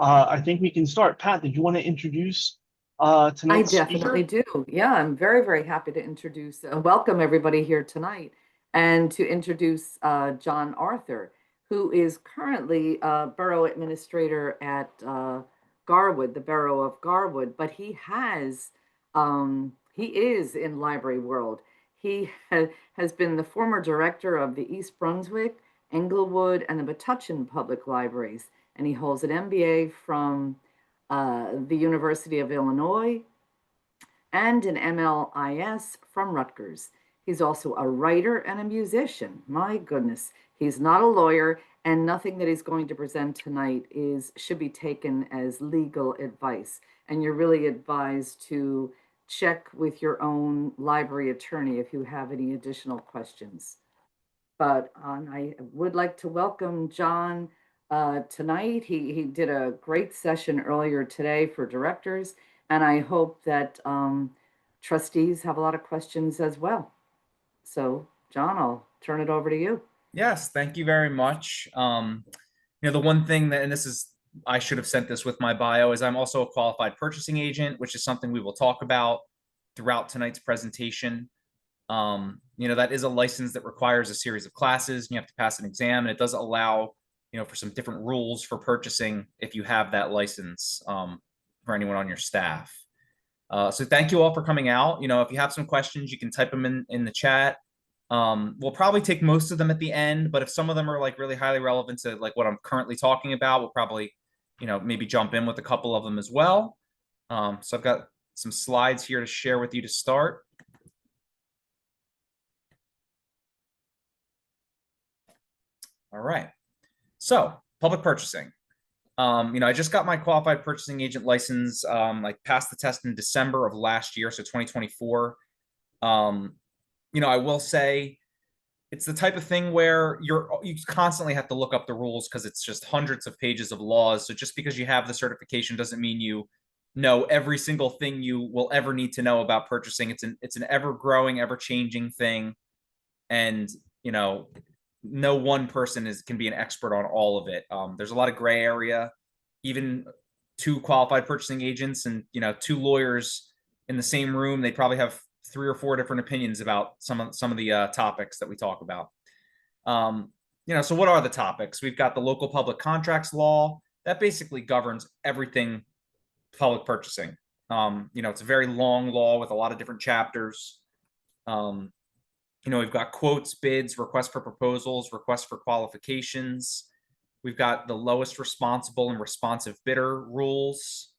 I think we can start. Pat, did you want to introduce I tonight's definitely speaker? do. Yeah, I'm very, very happy to introduce, welcome everybody here tonight, and to introduce John Arthur, who is currently Borough Administrator at Garwood, the Borough of Garwood, but he is in library world. Has been the former director of the East Brunswick, Englewood, and the Metuchen Public Libraries, and he holds an MBA from the University of Illinois and an MLIS from Rutgers. He's also a writer and a musician. My goodness, he's not a lawyer, and nothing that he's going to present tonight is should be taken as legal advice. And you're really advised to check with your own library attorney if you have any additional questions. But I would like to welcome John tonight. He did a great session earlier today for directors, and I hope that trustees have a lot of questions as well. So, John, I'll turn it over to you. Yes, thank you very much. The one thing that, and this is, I should have sent this with my bio, is I'm also a qualified purchasing agent, which is something we will talk about throughout tonight's presentation. That is a license that requires a series of classes, and you have to pass an exam, and it does allow, for some different rules for purchasing if you have that license, for anyone on your staff. So thank you all for coming out. If you have some questions, you can type them in the chat. We'll probably take most of them at the end, but if some of them are like really highly relevant to like what I'm currently talking about, we'll probably, maybe jump in with a couple of them as well. So I've got some slides here to share with you to start. All right. So public purchasing. I just got my qualified purchasing agent license. I passed the test in December of last year, so 2024. I will say it's the type of thing where you constantly have to look up the rules because it's just hundreds of pages of laws. So just because you have the certification doesn't mean you know every single thing you will ever need to know about purchasing. It's an ever growing, ever changing thing, and no one person can be an expert on all of it. There's a lot of gray area. Even two qualified purchasing agents and two lawyers in the same room, they probably have 3 or 4 different opinions about some of the topics that we talk about. So what are the topics? We've got the local public contracts law that basically governs everything public purchasing. It's a very long law with a lot of different chapters. We've got quotes, bids, requests for proposals, requests for qualifications. We've got the lowest responsible and responsive bidder rules,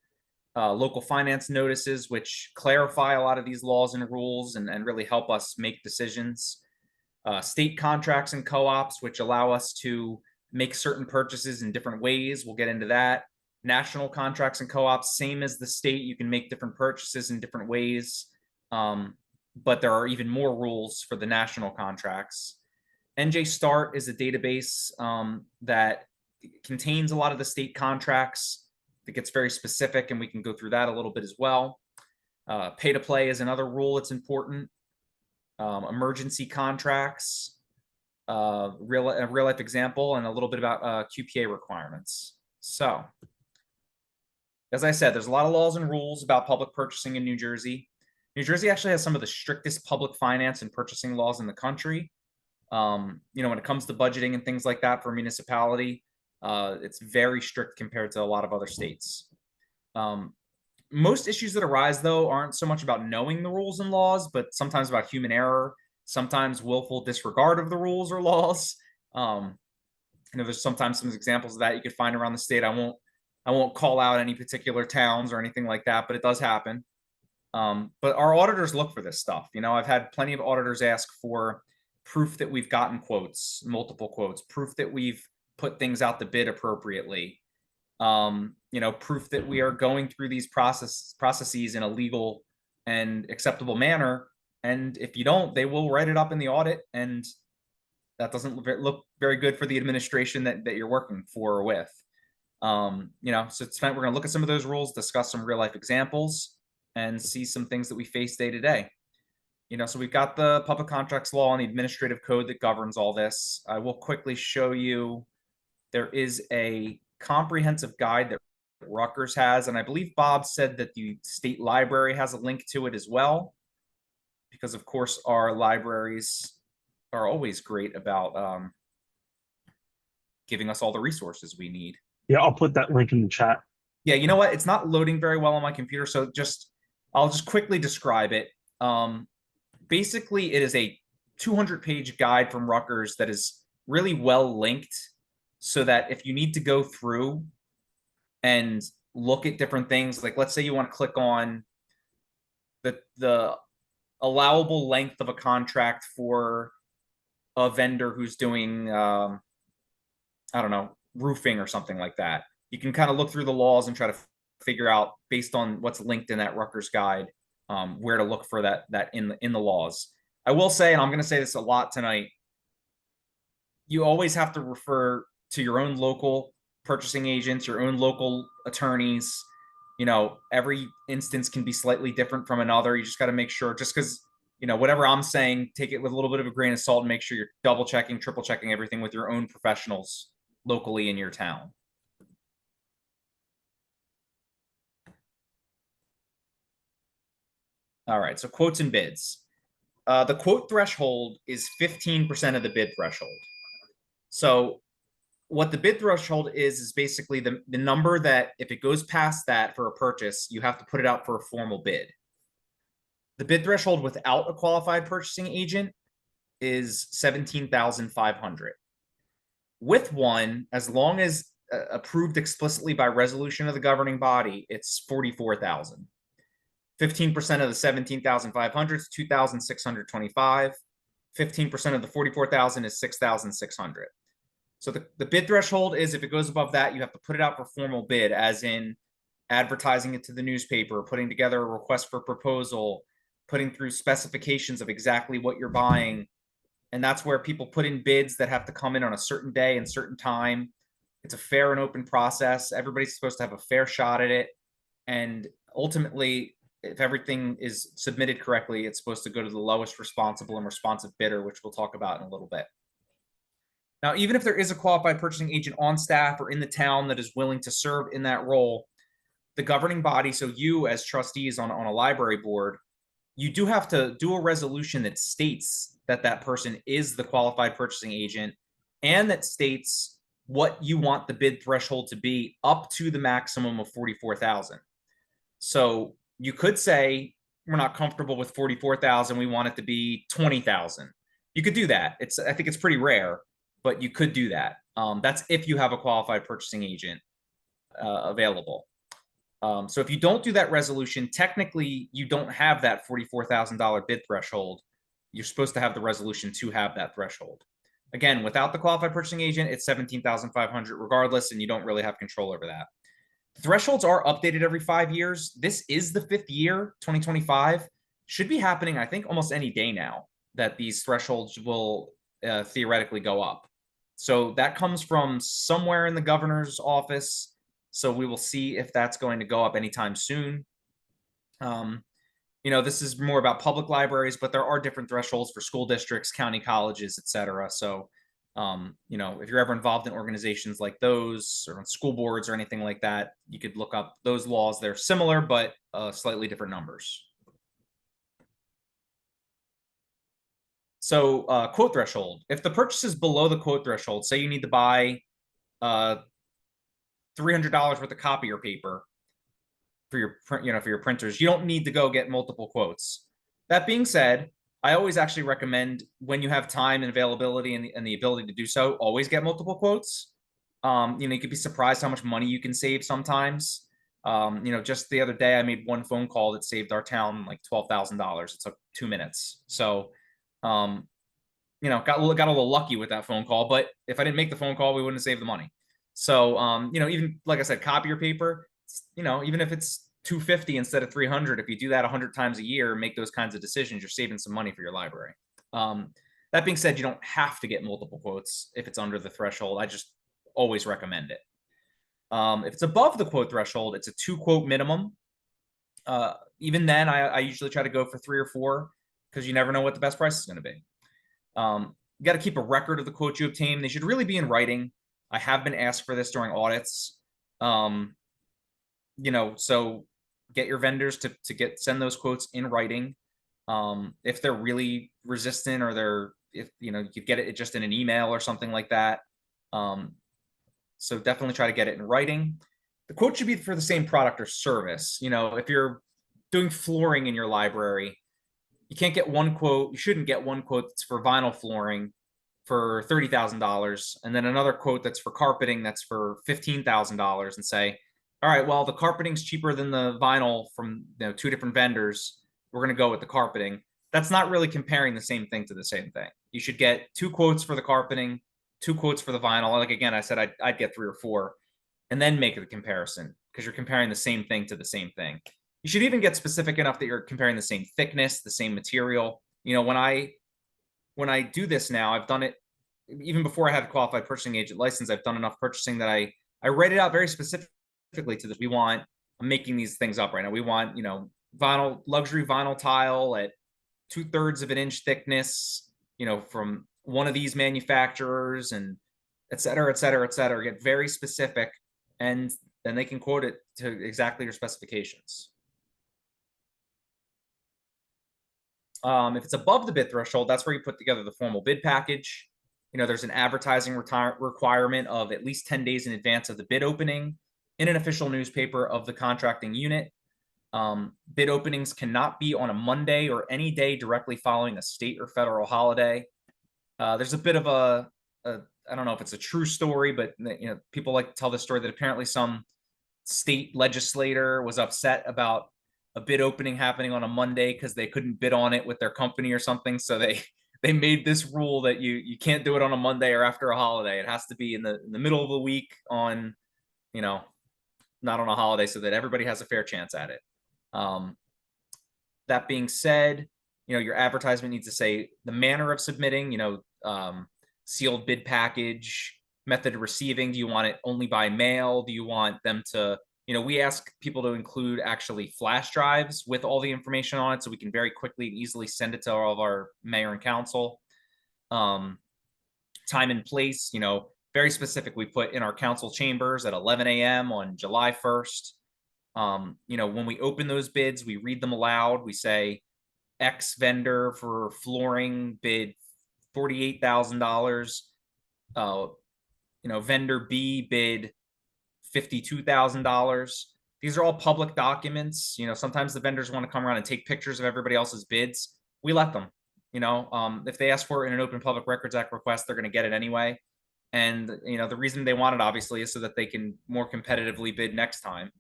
local finance notices, which clarify a lot of these laws and rules and really help us make decisions. State contracts and co-ops, which allow us to make certain purchases in different ways. We'll get into that. National contracts and co-ops, same as the state, you can make different purchases in different ways. But there are even more rules for the national contracts. NJ Start is a database that contains a lot of the state contracts that gets very specific, and we can go through that a little bit as well. Pay to play is another rule that's important. Emergency contracts, a real life example, and a little bit about QPA requirements. So, as I said, there's a lot of laws and rules about public purchasing in New Jersey. New Jersey actually has some of the strictest public finance and purchasing laws in the country. When it comes to budgeting and things like that for a municipality, it's very strict compared to a lot of other states. Most issues that arise, though, aren't so much about knowing the rules and laws, but sometimes about human error, sometimes willful disregard of the rules or laws. There's sometimes some examples of that you could find around the state. I won't call out any particular towns or anything like that, but it does happen. But our auditors look for this stuff. I've had plenty of auditors ask for proof that we've gotten quotes, multiple quotes, proof that we've put things out to bid appropriately, proof that we are going through these processes in a legal and acceptable manner. And if you don't, they will write it up in the audit, and that doesn't look very good for the administration that you're working for or with. So tonight we're going to look at some of those rules, discuss some real life examples, and see some things that we face day to day. So we've got the public contracts law and the administrative code that governs all this. I will quickly show you, there is a comprehensive guide that Rutgers has, and I believe Bob said that the state library has a link to it as well, because of course our libraries are always great about giving us all the resources we need. Yeah, I'll put that link in the chat. Yeah, you know what? It's not loading very well on my computer, so I'll just quickly describe it. Basically, it is a 200-page guide from Rutgers that is really well linked, so that if you need to go through and look at different things, like let's say you want to click on the allowable length of a contract for a vendor who's doing I don't know, roofing or something like that. You can kind of look through the laws and try to figure out, based on what's linked in that Rutgers guide, where to look for that in the laws. I will say, and I'm going to say this a lot tonight, you always have to refer to your own local purchasing agents, your own local attorneys. You know, every instance can be slightly different from another. You just got to make sure, just because, you know, whatever I'm saying, take it with a little bit of a grain of salt and make sure you're double checking, triple checking everything with your own professionals locally in your town. All right, so quotes and bids. The quote threshold is 15% of the bid threshold. So what the bid threshold is basically the number that if it goes past that for a purchase, you have to put it out for a formal bid. The bid threshold without a qualified purchasing agent is 17,500. With one, as long as approved explicitly by resolution of the governing body, it's 44,000. 15% of the 17,500 is 2,625. 15% of the 44,000 is 6,600. So the bid threshold is, if it goes above that, you have to put it out for formal bid, as in advertising it to the newspaper, putting together a request for proposal, putting through specifications of exactly what you're buying. And that's where people put in bids that have to come in on a certain day and certain time. It's a fair and open process. Everybody's supposed to have a fair shot at it. And ultimately, if everything is submitted correctly, it's supposed to go to the lowest responsible and responsive bidder, which we'll talk about in a little bit. Now, even if there is a qualified purchasing agent on staff or in the town that is willing to serve in that role, the governing body, so you as trustees on a library board, you do have to do a resolution that states that that person is the qualified purchasing agent, and that states what you want the bid threshold to be up to the maximum of 44,000. So you could say, we're not comfortable with 44,000. We want it to be 20,000. You could do that. I think it's pretty rare, but you could do that. That's if you have a qualified purchasing agent available. So if you don't do that resolution, technically you don't have that $44,000 bid threshold. You're supposed to have the resolution to have that threshold. Again, without the qualified purchasing agent, it's 17,500 regardless, and you don't really have control over that. Thresholds are updated every 5 years. This is the 5th year, 2025. Should be happening, I think, almost any day now that these thresholds will theoretically go up. So that comes from somewhere in the governor's office. So we will see if that's going to go up anytime soon. You know, this is more about public libraries, but there are different thresholds for school districts, county colleges, etc. So, you know, if you're ever involved in organizations like those or on school boards or anything like that, you could look up those laws. They're similar, but slightly different numbers. So quote threshold. If the purchase is below the quote threshold, say you need to buy $300 worth of copier paper for your for your printers, you don't need to go get multiple quotes. That being said, I always actually recommend, when you have time and availability and the ability to do so, always get multiple quotes. You know, you could be surprised how much money you can save sometimes. You know, just the other day I made one phone call that saved our town like $12,000. It took 2 minutes. So, you know, got a little lucky with that phone call, but if I didn't make the phone call, we wouldn't have saved the money. So, you know, even like I said, copier paper, you know, even if it's $250 instead of $300, if you do that 100 times a year, make those kinds of decisions, you're saving some money for your library. That being said, you don't have to get multiple quotes if it's under the threshold. I just always recommend it. If it's above the quote threshold, it's a 2-quote minimum. Even then, I usually try to go for 3 or 4, because you never know what the best price is going to be. You got to keep a record of the quotes you obtain. They should really be in writing. I have been asked for this during audits. So get your vendors to send those quotes in writing. If they're really resistant, or if you get it just in an email or something like that. So definitely try to get it in writing. The quote should be for the same product or service. If you're doing flooring in your library, you can't get one quote. You shouldn't get one quote that's for vinyl flooring for $30,000, and then another quote that's for carpeting that's for $15,000, and say, all right, well, the carpeting's cheaper than the vinyl from two different vendors. We're going to go with the carpeting. That's not really comparing the same thing to the same thing. You should get two quotes for the carpeting, two quotes for the vinyl. Like, again, I said I'd get 3 or 4, and then make the comparison, because you're comparing the same thing to the same thing. You should even get specific enough that you're comparing the same thickness, the same material. When I do this now, I've done it even before I had a qualified purchasing agent license. I've done enough purchasing that I write it out very specifically to this. I'm making these things up right now. We want, vinyl, luxury vinyl tile at 2/3 of an inch thickness, from one of these manufacturers, and et cetera, et cetera, et cetera. Get very specific, and then they can quote it to exactly your specifications. If it's above the bid threshold, that's where you put together the formal bid package. There's an advertising requirement of at least 10 days in advance of the bid opening in an official newspaper of the contracting unit. Bid openings cannot be on a Monday or any day directly following a state or federal holiday. There's a bit of I don't know if it's a true story, but people like to tell the story that apparently some state legislator was upset about a bid opening happening on a Monday because they couldn't bid on it with their company or something. So they made this rule that you can't do it on a Monday or after a holiday. It has to be in the middle of the week on, not on a holiday, so that everybody has a fair chance at it. That being said, your advertisement needs to say the manner of submitting, sealed bid package, method of receiving. Do you want it only by mail? Do you want them to, we ask people to include actually flash drives with all the information on it, so we can very quickly and easily send it to all of our mayor and council. Time and place, very specific. We put in our council chambers at 11 a.m. on July 1st. When we open those bids, we read them aloud. We say X vendor for flooring bid $48,000. Vendor B bid $52,000. These are all public documents. Sometimes the vendors want to come around and take pictures of everybody else's bids. We let them. If they ask for it in an Open Public Records Act request, they're going to get it anyway. And the reason they want it, obviously, is so that they can more competitively bid next time.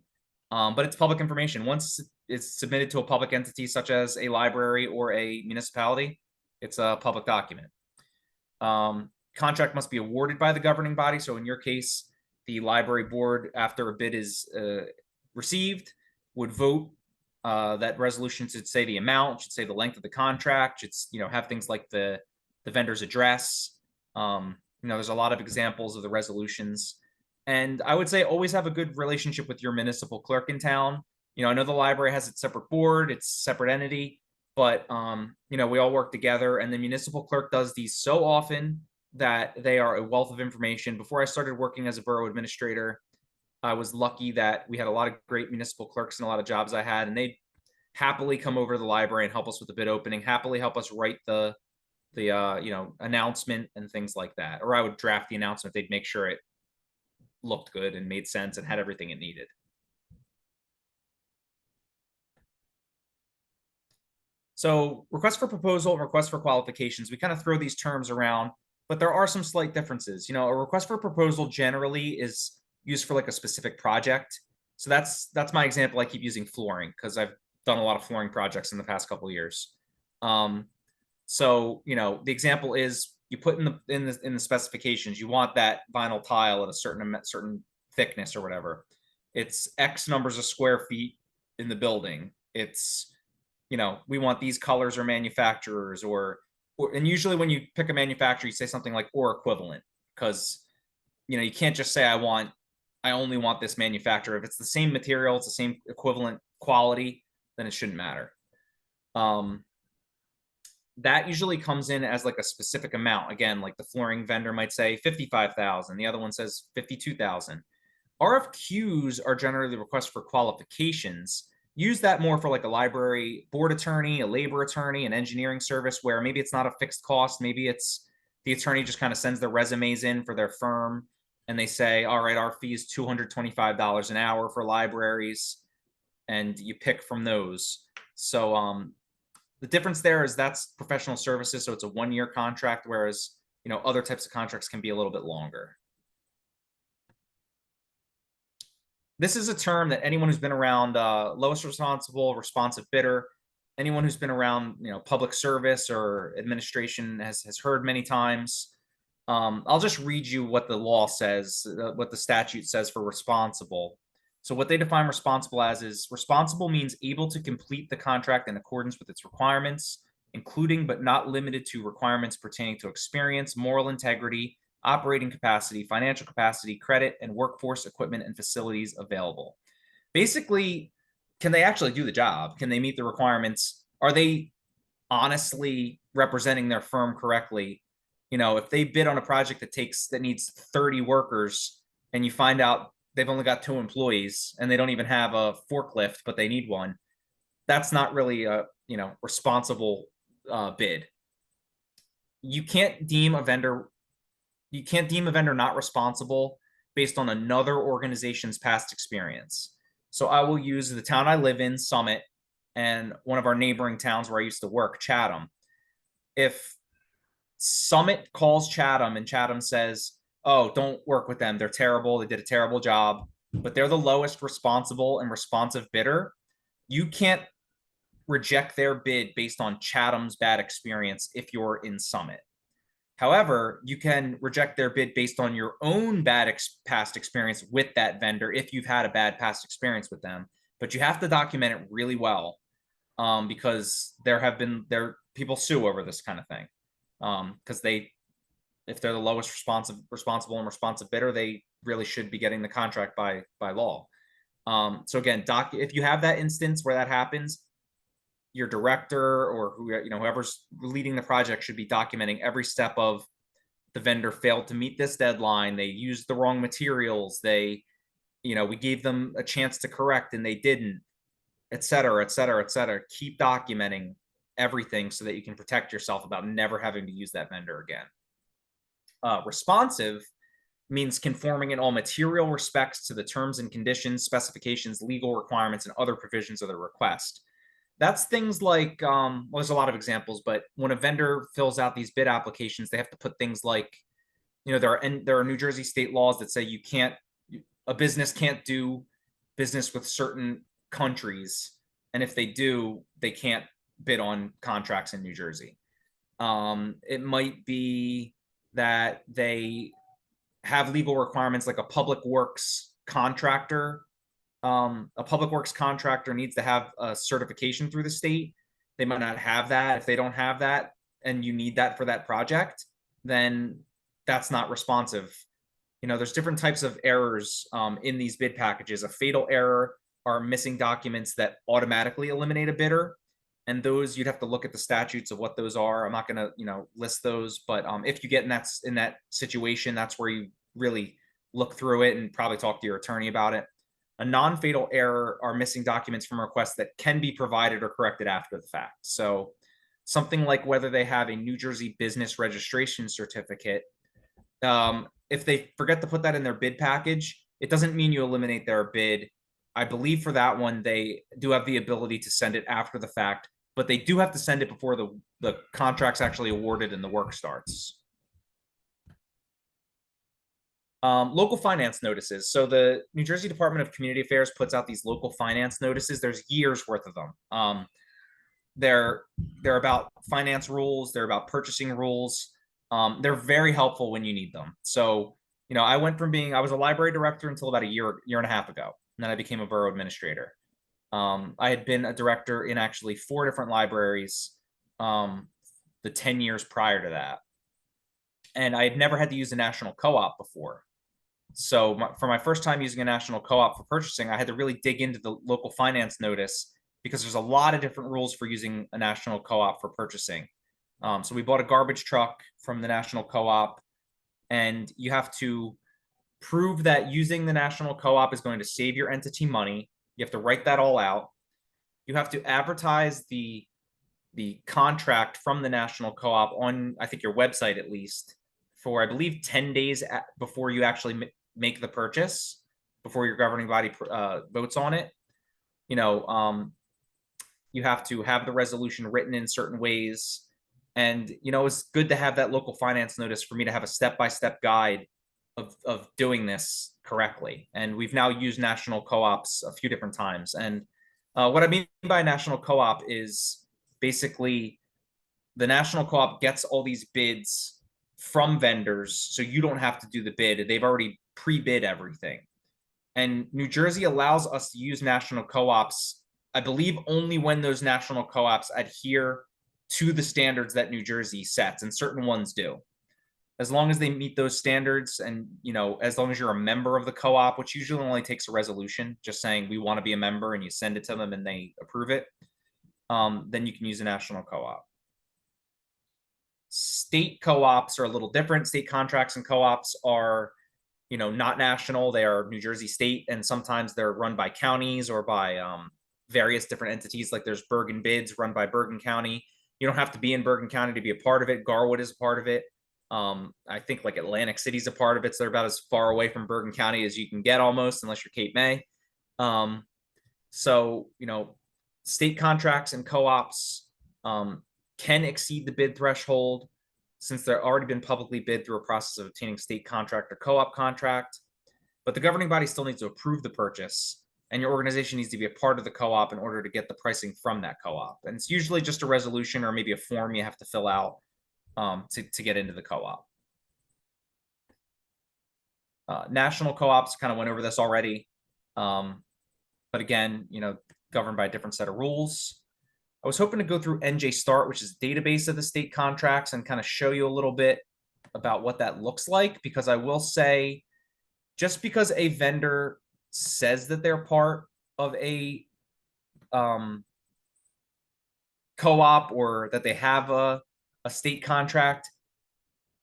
But it's public information. Once it's submitted to a public entity such as a library or a municipality, it's a public document. Contract must be awarded by the governing body. So in your case, the library board, after a bid is received, would vote. That resolution should say the amount, should say the length of the contract, should have things like the vendor's address. There's a lot of examples of the resolutions. And I would say always have a good relationship with your municipal clerk in town. I know the library has its separate board, its separate entity, but we all work together, and the municipal clerk does these so often that they are a wealth of information. Before I started working as a borough administrator, I was lucky that we had a lot of great municipal clerks in a lot of jobs I had, and they'd happily come over to the library and help us with the bid opening, happily help us write the announcement and things like that. Or I would draft the announcement. They'd make sure it looked good and made sense and had everything it needed. So request for proposal and request for qualifications, we kind of throw these terms around, but there are some slight differences. A request for proposal generally is used for like a specific project. So that's my example. I keep using flooring because I've done a lot of flooring projects in the past couple of years. So the example is you put in the specifications, you want that vinyl tile at a certain thickness or whatever. It's X numbers of square feet in the building. It's we want these colors or manufacturers, and usually when you pick a manufacturer, you say something like or equivalent, because you can't just say I only want this manufacturer. If it's the same material, it's the same equivalent quality, then it shouldn't matter. That usually comes in as like a specific amount. Again, like the flooring vendor might say 55,000. The other one says 52,000. RFQs are generally requests for qualifications. Use that more for like a library board attorney, a labor attorney, an engineering service where maybe it's not a fixed cost. Maybe it's the attorney just kind of sends their resumes in for their firm and they say, all right, our fee is $225 an hour for libraries, and you pick from those. So the difference there is that's professional services, so it's a 1-year contract, whereas other types of contracts can be a little bit longer. This is a term that anyone who's been around lowest responsible, responsive bidder, anyone who's been around public service or administration has heard many times. I'll just read you what the law says, what the statute says for responsible. So what they define responsible as is responsible means able to complete the contract in accordance with its requirements, including but not limited to requirements pertaining to experience, moral integrity, operating capacity, financial capacity, credit, and workforce, equipment, and facilities available. Basically, can they actually do the job? Can they meet the requirements? Are they honestly representing their firm correctly? If they bid on a project that needs 30 workers and you find out they've only got 2 employees and they don't even have a forklift, but they need one, that's not really a responsible bid. You can't deem a vendor not responsible based on another organization's past experience. So I will use the town I live in, Summit, and one of our neighboring towns where I used to work, Chatham. If Summit calls Chatham and Chatham says, oh, don't work with them, they're terrible, they did a terrible job, but they're the lowest responsible and responsive bidder, you can't reject their bid based on Chatham's bad experience if you're in Summit. However, you can reject their bid based on your own past experience with that vendor if you've had a bad past experience with them. But you have to document it really well, because people sue over this kind of thing, because if they're the lowest responsible and responsive bidder, they really should be getting the contract by law. So again, if you have that instance where that happens, your director or whoever's leading the project should be documenting every step of the vendor failed to meet this deadline, they used the wrong materials, we gave them a chance to correct and they didn't, et cetera, et cetera, et cetera. Keep documenting everything so that you can protect yourself about never having to use that vendor again. Responsive means conforming in all material respects to the terms and conditions, specifications, legal requirements, and other provisions of the request. That's things like, there's a lot of examples, but when a vendor fills out these bid applications, they have to put things like, there are New Jersey state laws that say a business can't do business with certain countries, and if they do, they can't bid on contracts in New Jersey. It might be that they have legal requirements like a public works contractor. A public works contractor needs to have a certification through the state. They might not have that. If they don't have that and you need that for that project, then that's not responsive. There's different types of errors in these bid packages. A fatal error are missing documents that automatically eliminate a bidder. And those, you'd have to look at the statutes of what those are. I'm not going to list those, but if you get in that situation, that's where you really look through it and probably talk to your attorney about it. A non-fatal error are missing documents from requests that can be provided or corrected after the fact. So something like whether they have a New Jersey business registration certificate, if they forget to put that in their bid package, it doesn't mean you eliminate their bid. I believe for that one, they do have the ability to send it after the fact, but they do have to send it before the contract's actually awarded and the work starts. Local finance notices. So the New Jersey Department of Community Affairs puts out these local finance notices. There's years worth of them. They're about finance rules. They're about purchasing rules. They're very helpful when you need them. So, I went from I was a library director until about a year and a half ago. And then I became a borough administrator. I had been a director in actually 4 different libraries the 10 years prior to that. And I had never had to use a national co-op before. So for my first time using a national co-op for purchasing, I had to really dig into the local finance notice because there's a lot of different rules for using a national co-op for purchasing. So we bought a garbage truck from the national co-op, and you have to prove that using the national co-op is going to save your entity money. You have to write that all out. You have to advertise the contract from the national co-op on, I think, your website at least, for, I believe, 10 days before you actually make the purchase, before your governing body votes on it. You know, you have to have the resolution written in certain ways. And, you know, it's good to have that local finance notice for me to have a step-by-step guide of doing this correctly. And we've now used national co-ops a few different times. And what I mean by national co-op is basically the national co-op gets all these bids from vendors, so you don't have to do the bid. They've already pre-bid everything. And New Jersey allows us to use national co-ops, I believe, only when those national co-ops adhere to the standards that New Jersey sets, and certain ones do. As long as they meet those standards, and, you know, as long as you're a member of the co-op, which usually only takes a resolution just saying we want to be a member, and you send it to them and they approve it, then you can use a national co-op. State co-ops are a little different. State contracts and co-ops are, you know, not national. They are New Jersey state, and sometimes they're run by counties or by various different entities. Like there's Bergen Bids run by Bergen County. You don't have to be in Bergen County to be a part of it. Garwood is a part of it. I think like Atlantic City's a part of it. So they're about as far away from Bergen County as you can get almost, unless you're Cape May. So, you know, state contracts and co-ops can exceed the bid threshold since they're already been publicly bid through a process of obtaining state contract or co-op contract. But the governing body still needs to approve the purchase, and your organization needs to be a part of the co-op in order to get the pricing from that co-op. And it's usually just a resolution or maybe a form you have to fill out to get into the co-op. National co-ops, kind of went over this already. But again, you know, governed by a different set of rules. I was hoping to go through NJ Start, which is a database of the state contracts, and kind of show you a little bit about what that looks like, because I will say, just because a vendor says that they're part of a co-op or that they have a state contract,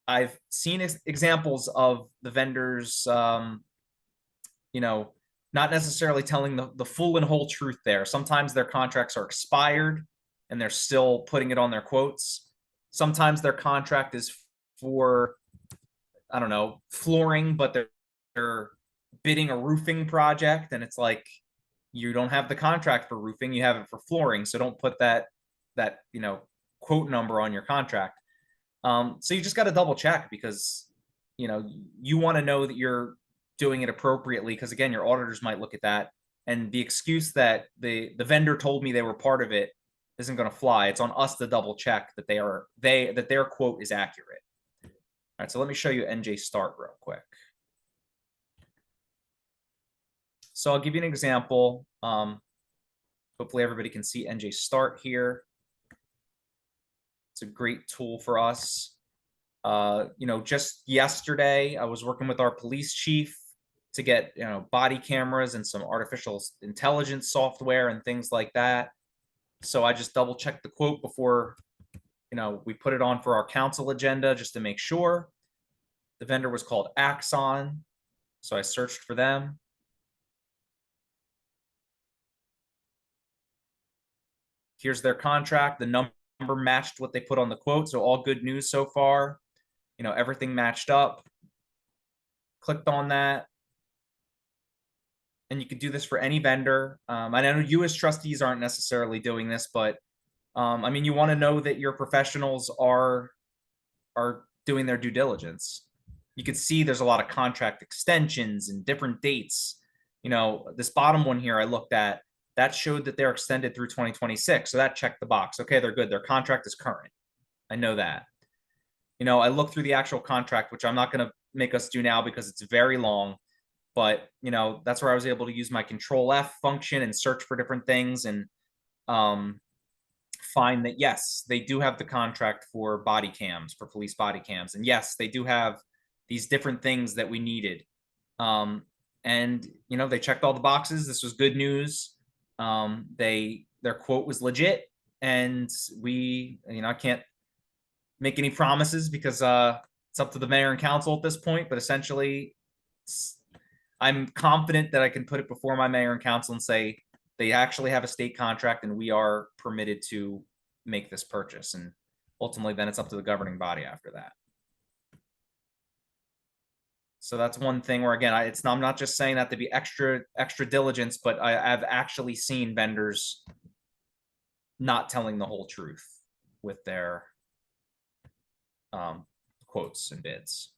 I've seen examples of the vendors, you know, not necessarily telling the full and whole truth there. Sometimes their contracts are expired and they're still putting it on their quotes. Sometimes their contract is for, I don't know, flooring, but they're bidding a roofing project, and it's like, you don't have the contract for roofing, you have it for flooring. So don't put that you know, quote number on your contract. So you just got to double check, because, you know, you want to know that you're doing it appropriately, because again, your auditors might look at that, and the excuse that the vendor told me they were part of it isn't going to fly. It's on us to double check that that their quote is accurate. All right, so let me show you NJ Start real quick. So I'll give you an example. Hopefully everybody can see NJ Start here. It's a great tool for us. You know, just yesterday I was working with our police chief to get, you know, body cameras and some artificial intelligence software and things like that. So I just double checked the quote before, you know, we put it on for our council agenda, just to make sure. The vendor was called Axon, so I searched for them. Here's their contract. The number matched what they put on the quote, so all good news so far. You know, everything matched up. Clicked on that. And you could do this for any vendor. I know you as trustees aren't necessarily doing this, but I mean, you want to know that your professionals are doing their due diligence. You can see there's a lot of contract extensions and different dates. You know, this bottom one here I looked at, that showed that they're extended through 2026. So that checked the box. Okay, they're good. Their contract is current. I know that. You know, I looked through the actual contract, which I'm not going to make us do now because it's very long. But, you know, that's where I was able to use my Control F function and search for different things, and find that, yes, they do have the contract for body cams, for police body cams. And yes, they do have these different things that we needed. And, you know, they checked all the boxes. This was good news. Their quote was legit. And we, you know, I can't make any promises because it's up to the mayor and council at this point, but essentially I'm confident that I can put it before my mayor and council and say they actually have a state contract and we are permitted to make this purchase. And ultimately, then it's up to the governing body after that. So that's one thing where, again, I'm not just saying that to be extra diligence, but I've actually seen vendors not telling the whole truth with their quotes and bids.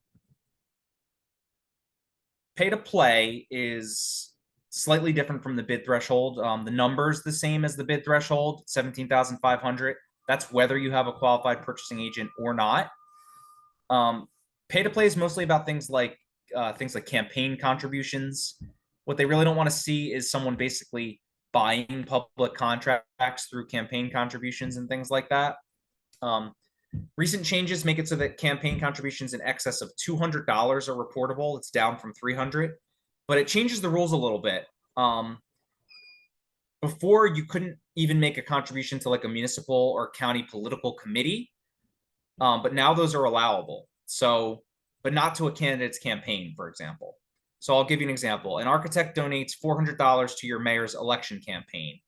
Pay to play is slightly different from the bid threshold. The number's the same as the bid threshold, 17,500. That's whether you have a qualified purchasing agent or not. Pay to play is mostly about things like campaign contributions. What they really don't want to see is someone basically buying public contracts through campaign contributions and things like that. Recent changes make it so that campaign contributions in excess of $200 are reportable. It's down from $300, but it changes the rules a little bit. Before, you couldn't even make a contribution to like a municipal or county political committee, but now those are allowable. So, but not to a candidate's campaign, for example. So I'll give you an example. An architect donates $400 to your mayor's election campaign.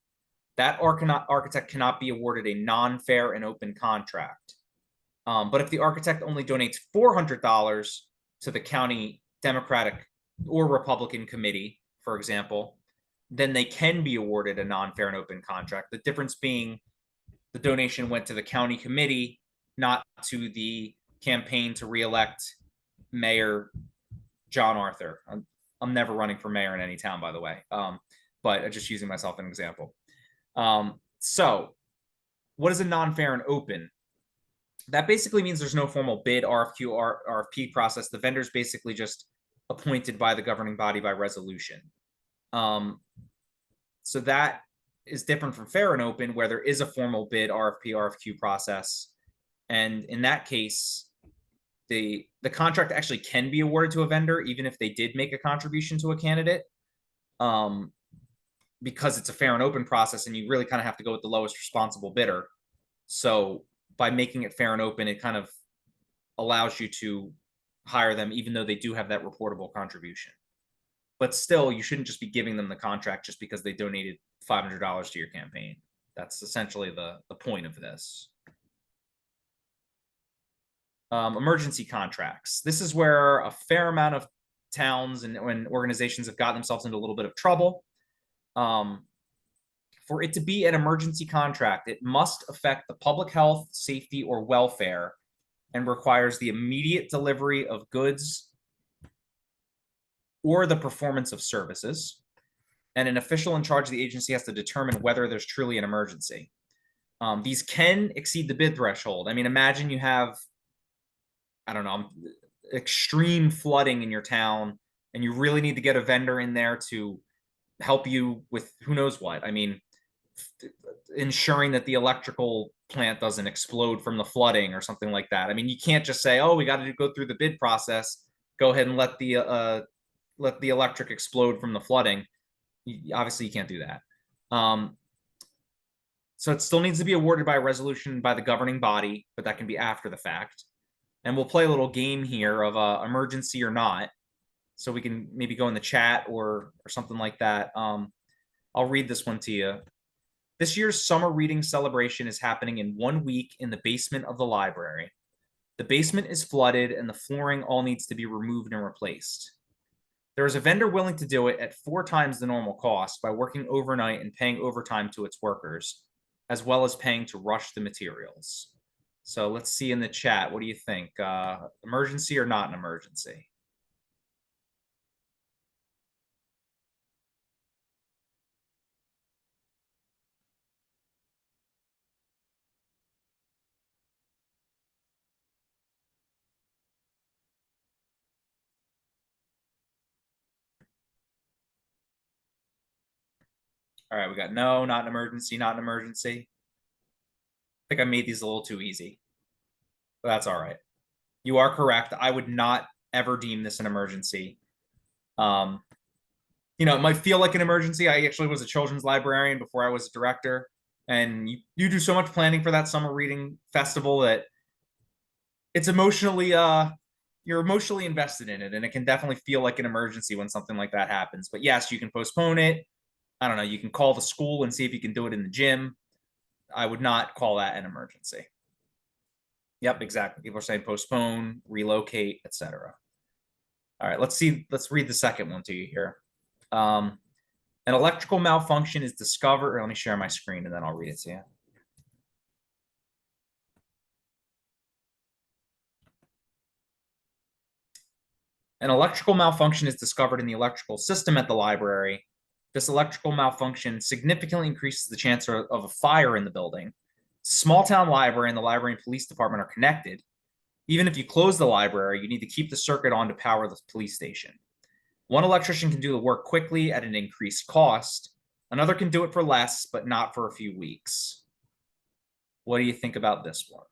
That architect cannot be awarded a non-fair and open contract. But if the architect only donates $400 to the county Democratic or Republican committee, for example, then they can be awarded a non-fair and open contract. The difference being the donation went to the county committee, not to the campaign to reelect Mayor John Arthur. I'm never running for mayor in any town, by the way, but I'm just using myself as an example. So what is a non-fair and open? That basically means there's no formal bid, RFQ, or RFP process. The vendor's basically just appointed by the governing body by resolution. So that is different from fair and open, where there is a formal bid, RFP, RFQ process. And in that case, the contract actually can be awarded to a vendor, even if they did make a contribution to a candidate, because it's a fair and open process, and you really kind of have to go with the lowest responsible bidder. So by making it fair and open, it kind of allows you to hire them, even though they do have that reportable contribution. But still, you shouldn't just be giving them the contract just because they donated $500 to your campaign. That's essentially the point of this. Emergency contracts. This is where a fair amount of towns and organizations have gotten themselves into a little bit of trouble. For it to be an emergency contract, it must affect the public health, safety, or welfare, and requires the immediate delivery of goods or the performance of services. And an official in charge of the agency has to determine whether there's truly an emergency. These can exceed the bid threshold. I mean, imagine you have, I don't know, extreme flooding in your town, and you really need to get a vendor in there to help you with who knows what. I mean, ensuring that the electrical plant doesn't explode from the flooding or something like that. I mean, you can't just say, oh, we got to go through the bid process, go ahead and let the electric explode from the flooding. Obviously, you can't do that. So it still needs to be awarded by a resolution by the governing body, but that can be after the fact. And we'll play a little game here of emergency or not. So we can maybe go in the chat or something like that. I'll read this one to you. This year's summer reading celebration is happening in 1 week in the basement of the library. The basement is flooded and the flooring all needs to be removed and replaced. There is a vendor willing to do it at 4 times the normal cost by working overnight and paying overtime to its workers, as well as paying to rush the materials. So let's see in the chat. What do you think? Emergency or not an emergency? All right, we got no, not an emergency, not an emergency. I think I made these a little too easy, but that's all right. You are correct. I would not ever deem this an emergency. You know, it might feel like an emergency. I actually was a children's librarian before I was a director, and you do so much planning for that summer reading festival that it's emotionally you're emotionally invested in it, and it can definitely feel like an emergency when something like that happens. But yes, you can postpone it. I don't know. You can call the school and see if you can do it in the gym. I would not call that an emergency. Yep, exactly. People are saying postpone, relocate, etc. All right, let's see. Let's read the second one to you here. An electrical malfunction is discovered. Let me share my screen and then I'll read it to you. An electrical malfunction is discovered in the electrical system at the library. This electrical malfunction significantly increases the chance of a fire in the building. Small town library and the library and police department are connected. Even if you close the library, you need to keep the circuit on to power the police station. One electrician can do the work quickly at an increased cost. Another can do it for less, but not for a few weeks. What do you think about this one?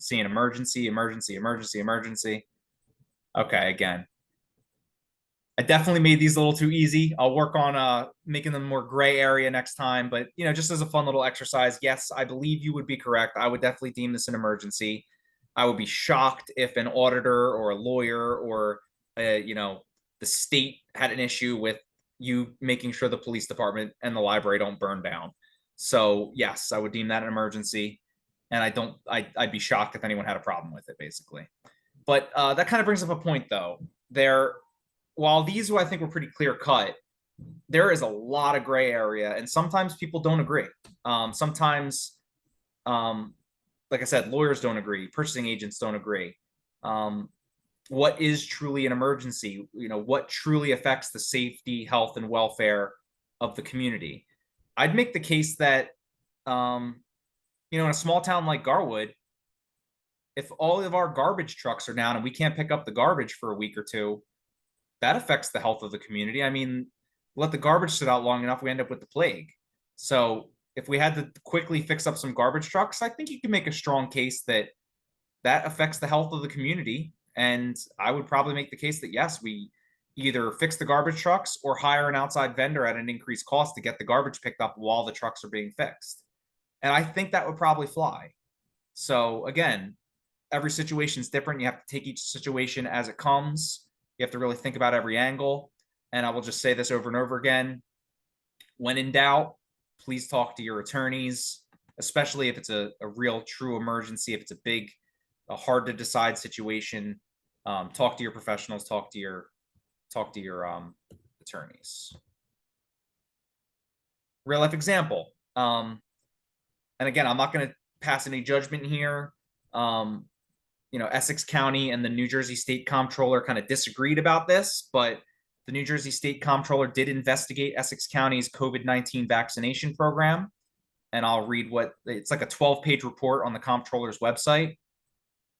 See an emergency, emergency, emergency, emergency. Okay, again, I definitely made these a little too easy. I'll work on making them more gray area next time. But, you know, just as a fun little exercise, yes, I believe you would be correct. I would definitely deem this an emergency. I would be shocked if an auditor or a lawyer or, you know, the state had an issue with you making sure the police department and the library don't burn down. So, yes, I would deem that an emergency. And I'd be shocked if anyone had a problem with it, basically. But that kind of brings up a point, though. While these, I think, were pretty clear cut, there is a lot of gray area, and sometimes people don't agree. Sometimes, like I said, lawyers don't agree, purchasing agents don't agree. What is truly an emergency? You know, what truly affects the safety, health, and welfare of the community? I'd make the case that, you know, in a small town like Garwood, if all of our garbage trucks are down and we can't pick up the garbage for a week or two, that affects the health of the community. I mean, let the garbage sit out long enough, we end up with the plague. So if we had to quickly fix up some garbage trucks, I think you can make a strong case that that affects the health of the community. And I would probably make the case that, yes, we either fix the garbage trucks or hire an outside vendor at an increased cost to get the garbage picked up while the trucks are being fixed. And I think that would probably fly. So again, every situation is different. You have to take each situation as it comes. You have to really think about every angle. And I will just say this over and over again. When in doubt, please talk to your attorneys, especially if it's a real true emergency, if it's a hard to decide situation. Talk to your professionals, talk to your attorneys. Real life example. And again, I'm not going to pass any judgment here. You know, Essex County and the New Jersey State Comptroller kind of disagreed about this, but the New Jersey State Comptroller did investigate Essex County's COVID-19 vaccination program. And I'll read it's like a 12-page report on the Comptroller's website.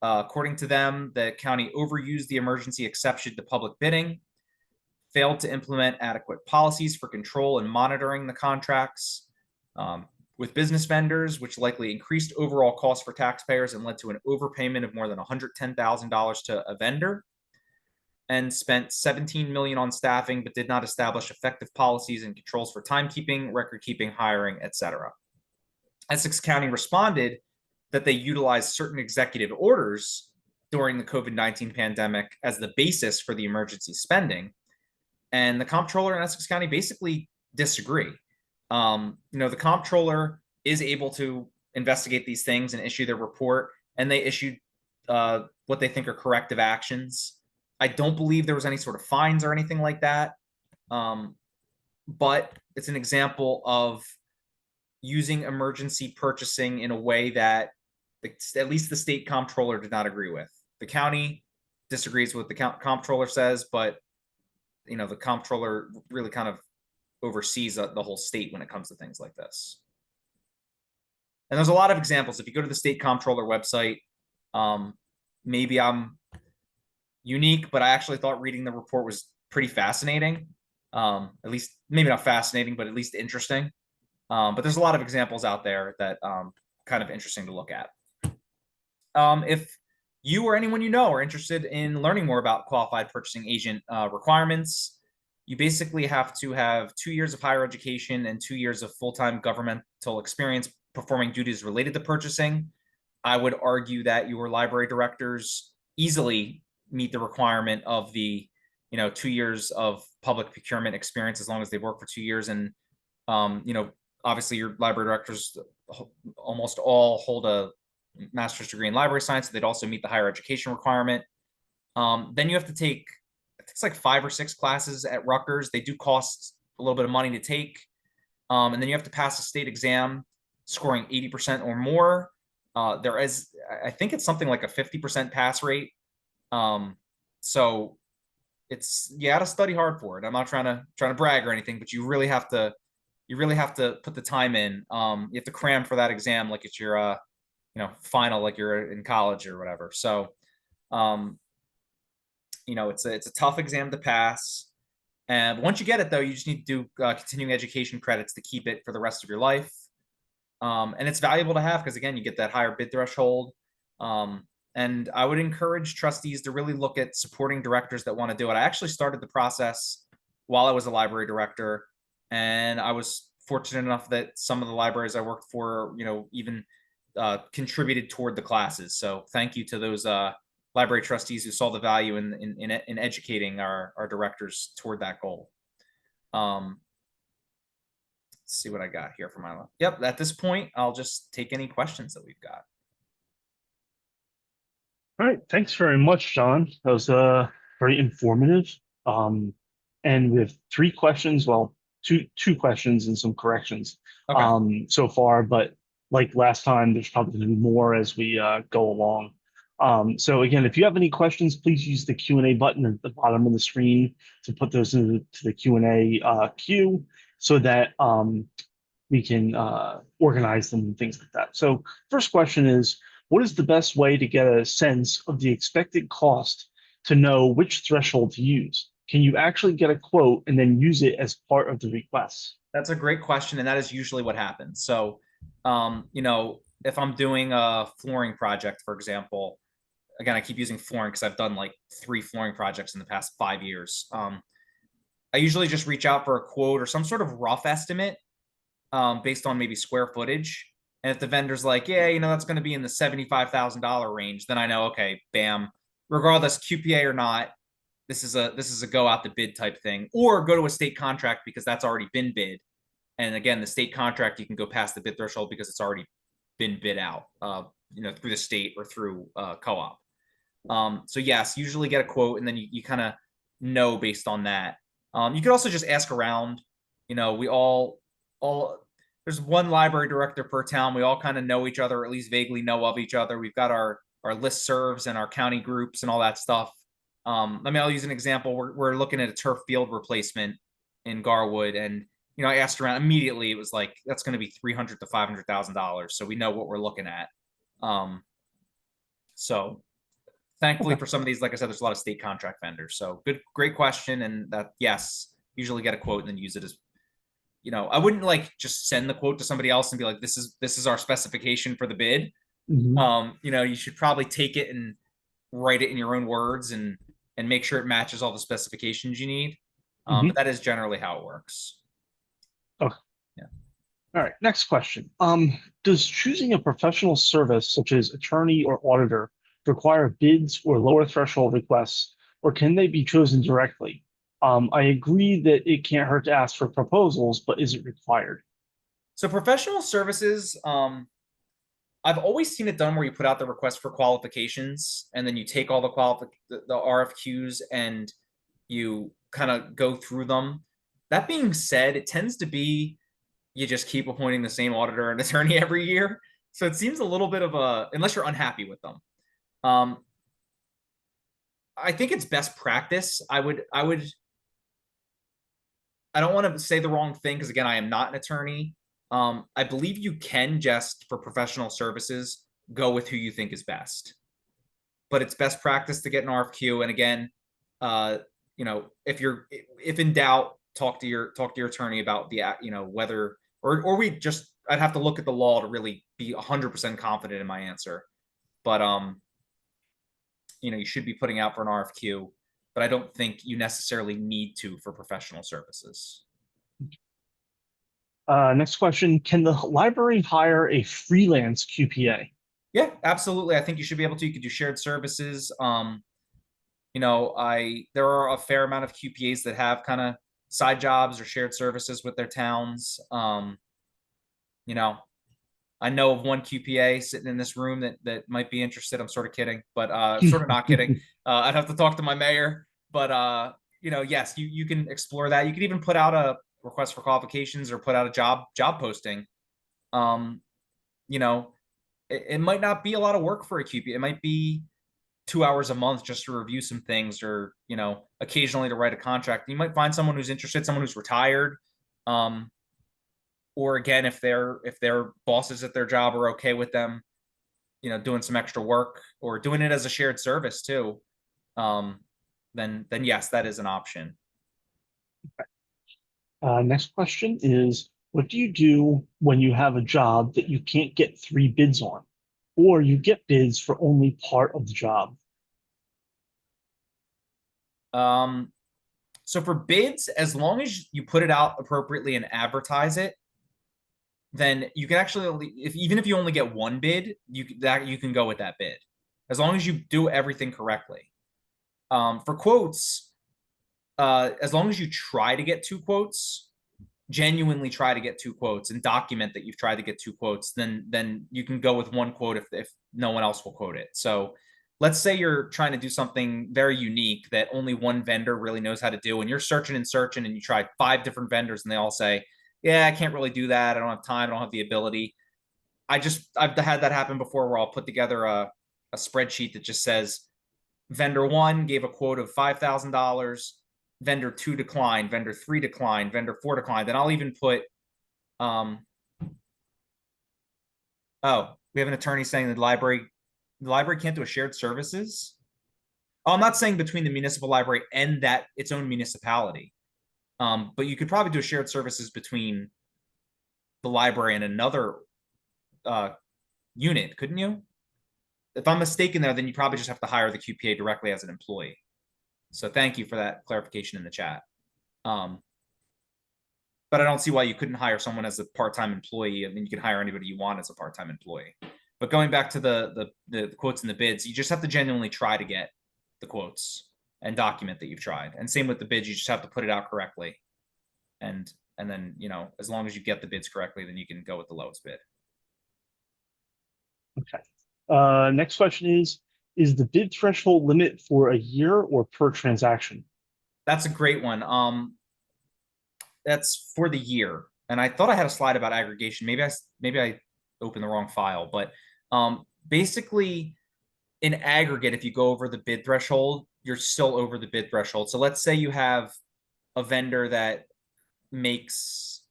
According to them, the county overused the emergency exception to public bidding, failed to implement adequate policies for control and monitoring the contracts with business vendors, which likely increased overall costs for taxpayers and led to an overpayment of more than $110,000 to a vendor, and spent $17 million on staffing, but did not establish effective policies and controls for timekeeping, record keeping, hiring, etc. Essex County responded that they utilized certain executive orders during the COVID-19 pandemic as the basis for the emergency spending. And the comptroller in Essex County basically disagree. You know, the comptroller is able to investigate these things and issue their report, and they issued what they think are corrective actions. I don't believe there was any sort of fines or anything like that. But it's an example of using emergency purchasing in a way that at least the state comptroller did not agree with. The county disagrees with what the comptroller says, but you know, the comptroller really kind of oversees the whole state when it comes to things like this. And there's a lot of examples. If you go to the state comptroller website, maybe I'm unique, but I actually thought reading the report was pretty fascinating. At least maybe not fascinating, but at least interesting. But there's a lot of examples out there that kind of interesting to look at. If you or anyone you know are interested in learning more about qualified purchasing agent requirements, you basically have to have 2 years of higher education and 2 years of full-time governmental experience performing duties related to purchasing. I would argue that your library directors easily meet the requirement of the 2 years of public procurement experience, as long as they work for 2 years. And obviously your library directors almost all hold a master's degree in library science, so they'd also meet the higher education requirement. Then you have to take, I think it's like 5 or 6 classes at Rutgers. They do cost a little bit of money to take. And then you have to pass a state exam scoring 80% or more. There is, I think it's something like a 50% pass rate. So you got to study hard for it. I'm not trying to brag or anything, but you really have to put the time in. You have to cram for that exam like it's your final, like you're in college or whatever. So it's a tough exam to pass. And once you get it, though, you just need to do continuing education credits to keep it for the rest of your life. And it's valuable to have because, again, you get that higher bid threshold. And I would encourage trustees to really look at supporting directors that want to do it. I actually started the process while I was a library director, and I was fortunate enough that some of the libraries I worked for, even contributed toward the classes. So thank you to those library trustees who saw the value in educating our directors toward that goal. Let's see what I got here for my life. Yep, at this point, I'll just take any questions that we've got. All right, thanks very much, John. That was very informative. And we have 3 questions, well, two questions and some corrections so far, but like last time, there's probably going to be more as we go along. So again, if you have any questions, please use the Q&A button at the bottom of the screen to put those into the Q&A queue so that we can organize them and things like that. So first question is, what is the best way to get a sense of the expected cost to know which threshold to use? Can you actually get a quote and then use it as part of the request? That's a great question, and that is usually what happens. So, if I'm doing a flooring project, for example, again, I keep using flooring because I've done like 3 flooring projects in the past 5 years. I usually just reach out for a quote or some sort of rough estimate based on maybe square footage. And if the vendor's like, yeah, that's going to be in the $75,000 range, then I know, okay, bam, regardless QPA or not, this is a go out the bid type thing, or go to a state contract because that's already been bid. And again, the state contract, you can go past the bid threshold because it's already been bid out, through the state or through co-op. So yes, usually get a quote, and then you kind of know based on that. You could also just ask around. We all there's one library director per town. We all kind of know each other, or at least vaguely know of each other. We've got our listservs and our county groups and all that stuff. I'll use an example. We're looking at a turf field replacement in Garwood, and I asked around immediately. It was like, that's going to be $300,000 to $500,000. So we know what we're looking at. So thankfully for some of these, like I said, there's a lot of state contract vendors. So great question. And that, yes, usually get a quote and then use it as, I wouldn't like just send the quote to somebody else and be like, this is our specification for the bid. Mm-hmm. You should probably take it and write it in your own words and make sure it matches all the specifications you need. But that is generally how it works. Okay. Yeah. All right. Next question. Does choosing a professional service such as attorney or auditor require bids or lower threshold requests, or can they be chosen directly? I agree that it can't hurt to ask for proposals, but is it required? So professional services, I've always seen it done where you put out the request for qualifications, and then you take all the RFQs and you kind of go through them. That being said, it tends to be you just keep appointing the same auditor and attorney every year. So it seems a little bit of unless you're unhappy with them. I think it's best practice. I don't want to say the wrong thing because, again, I am not an attorney. I believe you can just, for professional services, go with who you think is best. But it's best practice to get an RFQ. And again, if in doubt, talk to your attorney about the, whether, or I'd have to look at the law to really be 100% confident in my answer. But, you should be putting out for an RFQ. but I don't think you necessarily need to for professional services. Next question, can the library hire a freelance QPA? Yeah, absolutely. I think you should be able to. You could do shared services. You know, there are a fair amount of QPAs that have kind of side jobs or shared services with their towns. You know, I know of one QPA sitting in this room that might be interested. I'm sort of kidding, but sort of not kidding. I'd have to talk to my mayor, but you know, yes, you can explore that. You could even put out a request for qualifications or put out a job posting. You know, it might not be a lot of work for a QPA. It might be 2 hours a month just to review some things, or you know, occasionally to write a contract. You might find someone who's interested, someone who's retired. Or again, if their bosses at their job are okay with them, you know, doing some extra work or doing it as a shared service too, then yes, that is an option. Next question is, what do you do when you have a job that you can't get 3 bids on, or you get bids for only part of the job? So for bids, as long as you put it out appropriately and advertise it, then you can actually, even if you only get 1 bid, you can go with that bid, as long as you do everything correctly. For quotes, as long as you try to get 2 quotes, genuinely try to get 2 quotes and document that you've tried to get 2 quotes, then you can go with 1 quote if no one else will quote it. So let's say you're trying to do something very unique that only one vendor really knows how to do, and you're searching and searching, and you try 5 different vendors, and they all say, yeah, I can't really do that. I don't have time. I don't have the ability. I've had that happen before, where I'll put together a spreadsheet that just says vendor 1 gave a quote of $5,000, vendor 2 declined, vendor 3 declined, vendor 4 declined. Then I'll even put, oh, we have an attorney saying the library can't do a shared services. Oh, I'm not saying between the municipal library and that its own municipality. But you could probably do shared services between the library and another unit, couldn't you? If I'm mistaken there, then you probably just have to hire the QPA directly as an employee. So thank you for that clarification in the chat. But I don't see why you couldn't hire someone as a part-time employee. I mean, you can hire anybody you want as a part-time employee. But going back to the quotes and the bids, you just have to genuinely try to get the quotes and document that you've tried. And same with the bids, you just have to put it out correctly. And then, you know, as long as you get the bids correctly, then you can go with the lowest bid. Okay. Next question is the bid threshold limit for a year or per transaction? That's a great one. That's for the year. And I thought I had a slide about aggregation. Maybe I opened the wrong file, but basically in aggregate, if you go over the bid threshold, you're still over the bid threshold. So let's say you have a vendor that makes,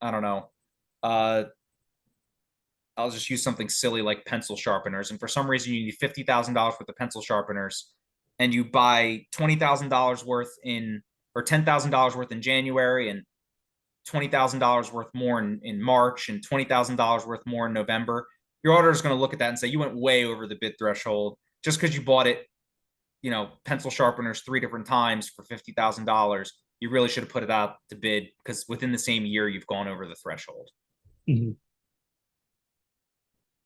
I don't know, I'll just use something silly like pencil sharpeners. And for some reason you need $50,000 worth of pencil sharpeners, and you buy $20,000 worth or $10,000 worth in January, and $20,000 worth more in March, and $20,000 worth more in November. Your auditor is going to look at that and say, you went way over the bid threshold just because you bought it, you know, pencil sharpeners 3 different times for $50,000. You really should have put it out to bid, because within the same year, you've gone over the threshold. Mm-hmm.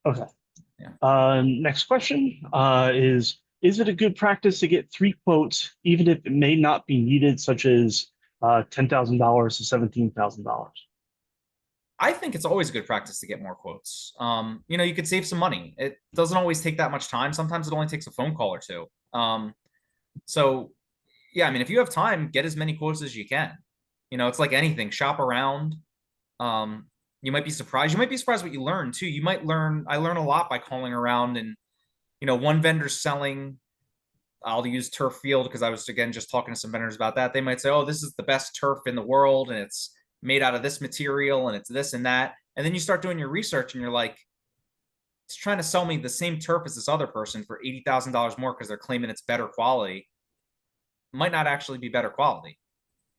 Okay. Yeah. Next question is it a good practice to get 3 quotes, even if it may not be needed, such as $10,000 to $17,000? I think it's always a good practice to get more quotes. You know, you could save some money. It doesn't always take that much time. Sometimes it only takes a phone call or 2. So yeah, I mean, if you have time, get as many quotes as you can. You know, it's like anything, shop around. You might be surprised. You might be surprised what you learn too. I learn a lot by calling around, and, you know, one vendor's selling, I'll use turf field because I was, again, just talking to some vendors about that. They might say, oh, this is the best turf in the world, and it's made out of this material, and it's this and that. And then you start doing your research, and you're like, it's trying to sell me the same turf as this other person for $80,000 more because they're claiming it's better quality. It might not actually be better quality,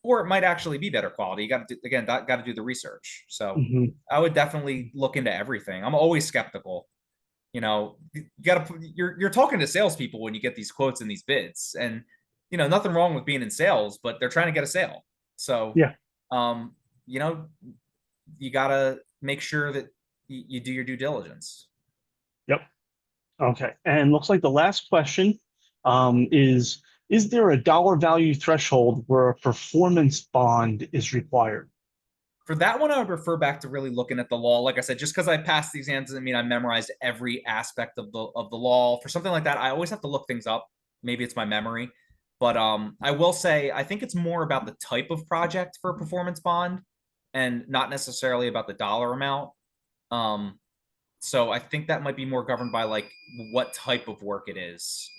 or it might actually be better quality. You got to do the research. So I would definitely look into everything. I'm always skeptical. You know, you're talking to salespeople when you get these quotes and these bids, and you know, nothing wrong with being in sales, but they're trying to get a sale. So, Yeah. You know, you gotta make sure that you do your due diligence. Yep. Okay. And looks like the last question is there a dollar value threshold where a performance bond is required? For that one, I would refer back to really looking at the law. Like I said, just because I passed the exam doesn't mean I memorized every aspect of the law. For something like that, I always have to look things up. Maybe it's my memory, but I will say I think it's more about the type of project for a performance bond, and not necessarily about the dollar amount. Um, so I think that might be more governed by like what type of work it is,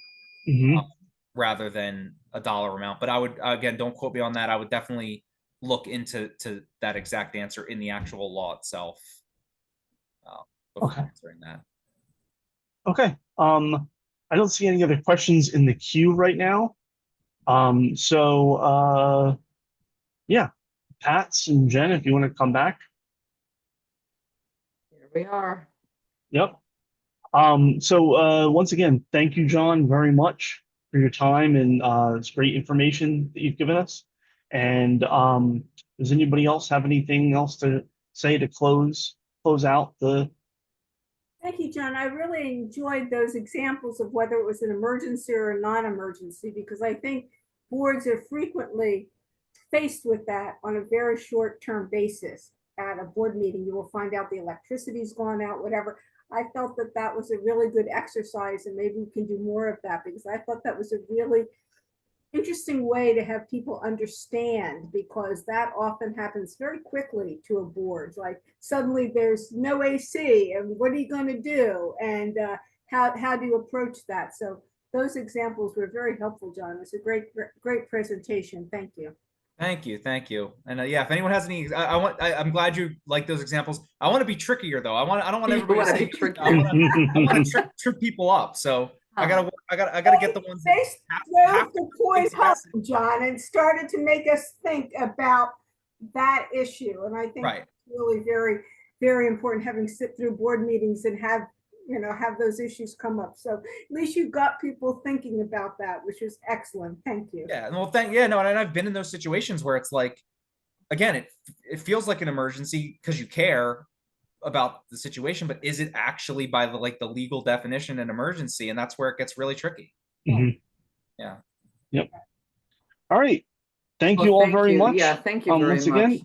Hmm. rather than a dollar amount. But I would, again, don't quote me on that. I would definitely look into that exact answer in the actual law itself, before Okay. answering that. Okay. I don't see any other questions in the queue right now. Yeah, Pats and Jen, if you want to come back. Here we are. Yep. Once again, thank you, John, very much for your time and it's great information that you've given us. And does anybody else have anything else to say to close out the? Thank you, John. I really enjoyed those examples of whether it was an emergency or a non-emergency, because I think boards are frequently faced with that on a very short-term basis. At a board meeting, you will find out the electricity's gone out, whatever. I felt that that was a really good exercise, and maybe we can do more of that, because I thought that was a really interesting way to have people understand, because that often happens very quickly to a board. Like suddenly there's no AC, and what are you going to do? And how do you approach that? So those examples were very helpful, John. It was a great presentation. Thank you. Thank you, thank you. And yeah, if anyone has any, I'm glad you like those examples. I want to be trickier though. I don't want You everybody to wanna say. be tricky. I want to trip people up. So I gotta get the ones that They have drove the point home, John, and started to make us think about that issue. And I think right. it's really very important, having sit through board meetings and have those issues come up. So at least you got people thinking about that, which is excellent. Thank you. Yeah. Well, no, and I've been in those situations where it's like, again, it feels like an emergency because you care about the situation, but is it actually by the legal definition an emergency? And that's where it gets really tricky. Mhm. Yeah. Yep. All right. Thank Well, you all thank very you. much. Yeah, thank you very Once again, much.